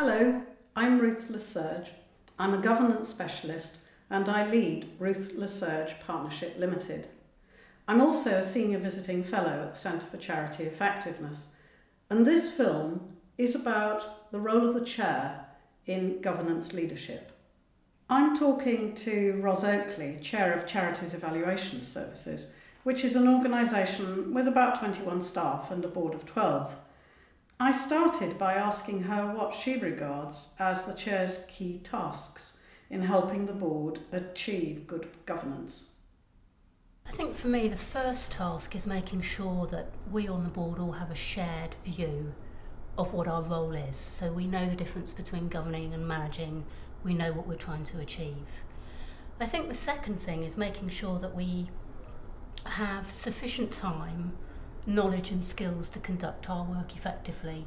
Hello, I'm Ruth Lesurge. I'm a governance specialist and I lead Ruth Lesurge Partnership Limited. I'm also a senior visiting fellow at the Centre for Charity Effectiveness, and this film is about the role of the chair in governance leadership. I'm talking to Ros Oakley, Chair of Charities Evaluation Services, which is an organisation with about 21 staff and a board of 12. I started by asking her what she regards as the chair's key tasks in helping the board achieve good governance. I think for me the first task is making sure that we on the board all have a shared view of what our role is. So we know the difference between governing and managing, we know what we're trying to achieve. I think the second thing is making sure that we have sufficient time, knowledge and skills to conduct our work effectively,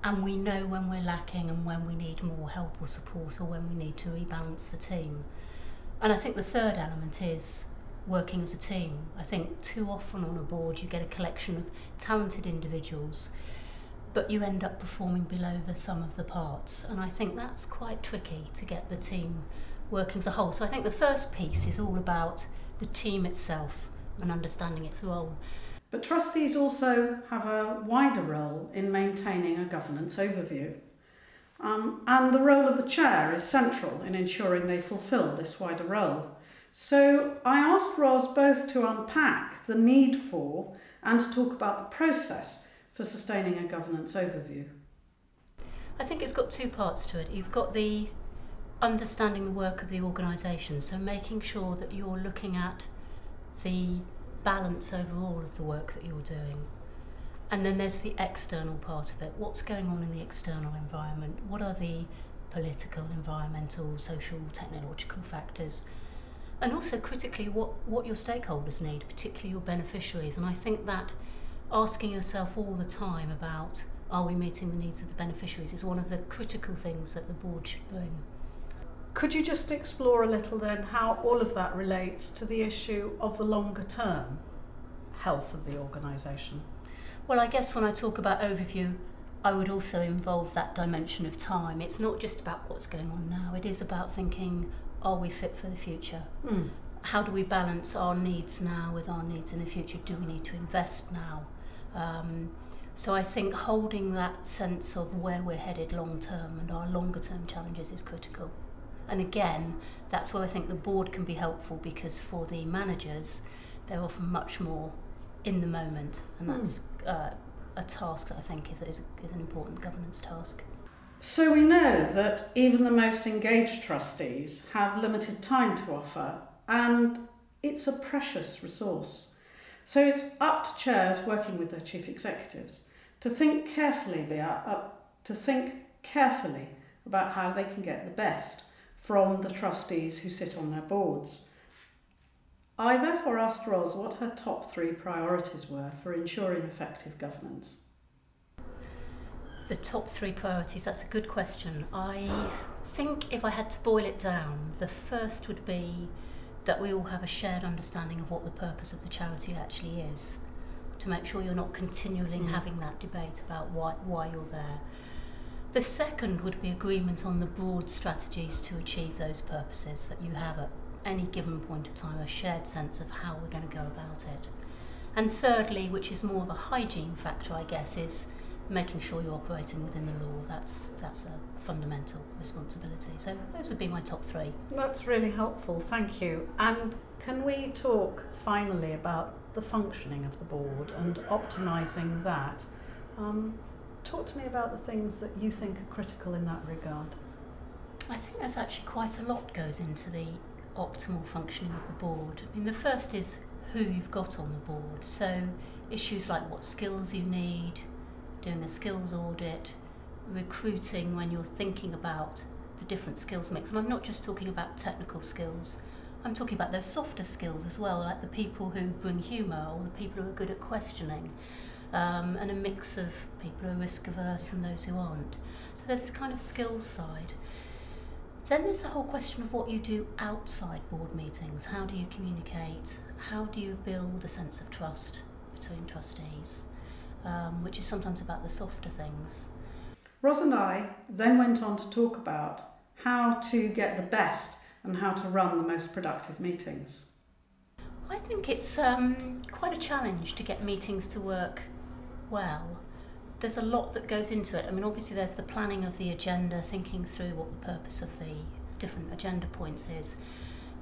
and we know when we're lacking and when we need more help or support or when we need to rebalance the team. And I think the third element is working as a team. I think too often on a board you get a collection of talented individuals, but you end up performing below the sum of the parts, and I think that's quite tricky to get the team working as a whole. So I think the first piece is all about the team itself and understanding its role. But trustees also have a wider role in maintaining a governance overview. And the role of the chair is central in ensuring they fulfil this wider role. So I asked Ros both to unpack the need for and to talk about the process for sustaining a governance overview. I think it's got two parts to it. You've got the understanding the work of the organisation, so making sure that you're looking at the balance overall of the work that you're doing. And then there's the external part of it. What's going on in the external environment? What are the political, environmental, social, technological factors? And also critically what your stakeholders need, particularly your beneficiaries. And I think that asking yourself all the time about are we meeting the needs of the beneficiaries is one of the critical things that the board should bring. Could you just explore a little then how all of that relates to the issue of the longer term health of the organisation? Well, I guess when I talk about overview, I would also involve that dimension of time. It's not just about what's going on now, it is about thinking, are we fit for the future? How do we balance our needs now with our needs in the future? Do we need to invest now? So I think holding that sense of where we're headed long term and our longer term challenges is critical. And again, that's where I think the board can be helpful, because for the managers, they're often much more in the moment, and that's a task that I think is an important governance task. So we know that even the most engaged trustees have limited time to offer, and it's a precious resource. So it's up to chairs working with their chief executives to think carefully about how they can get the best from the trustees who sit on their boards. I therefore asked Ros what her top 3 priorities were for ensuring effective governance. The top 3 priorities, that's a good question. I think if I had to boil it down, the first would be that we all have a shared understanding of what the purpose of the charity actually is, to make sure you're not continually having that debate about why you're there. The second would be agreement on the broad strategies to achieve those purposes, that you have at any given point of time a shared sense of how we're going to go about it. And thirdly, which is more of a hygiene factor, I guess, is making sure you're operating within the law. That's a fundamental responsibility. So those would be my top 3. That's really helpful, thank you. And can we talk finally about the functioning of the board and optimising that? Talk to me about the things that you think are critical in that regard. I think there's actually quite a lot goes into the optimal functioning of the board. I mean, the first is who you've got on the board. So issues like what skills you need, doing a skills audit, recruiting when you're thinking about the different skills mix. And I'm not just talking about technical skills, I'm talking about those softer skills as well, like the people who bring humour or the people who are good at questioning. And a mix of people who are risk averse and those who aren't. So there's this kind of skills side. Then there's the whole question of what you do outside board meetings. How do you communicate? How do you build a sense of trust between trustees? Which is sometimes about the softer things. Ros and I then went on to talk about how to get the best and how to run the most productive meetings. I think it's quite a challenge to get meetings to work well. There's a lot that goes into it. I mean, obviously there's the planning of the agenda, thinking through what the purpose of the different agenda points is,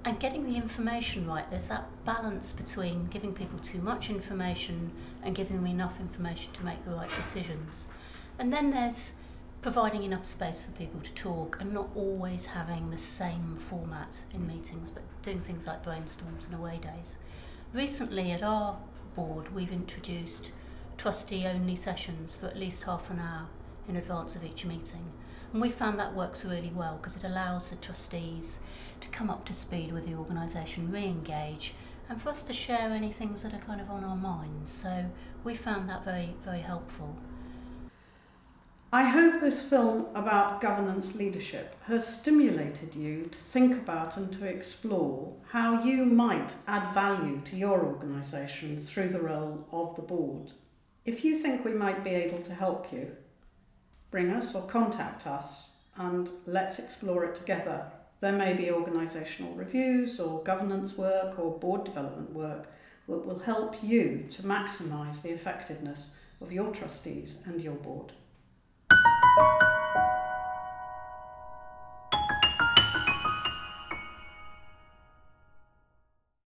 and getting the information right. There's that balance between giving people too much information and giving them enough information to make the right decisions. And then there's providing enough space for people to talk and not always having the same format in meetings, but doing things like brainstorms and away days. Recently at our board we've introduced trustee-only sessions for at least half an hour in advance of each meeting. And we found that works really well because it allows the trustees to come up to speed with the organisation, re-engage, and for us to share any things that are kind of on our minds. So we found that very, very helpful. I hope this film about governance leadership has stimulated you to think about and to explore how you might add value to your organisation through the role of the board. If you think we might be able to help you, bring us or contact us and let's explore it together. There may be organisational reviews or governance work or board development work that will help you to maximise the effectiveness of your trustees and your board.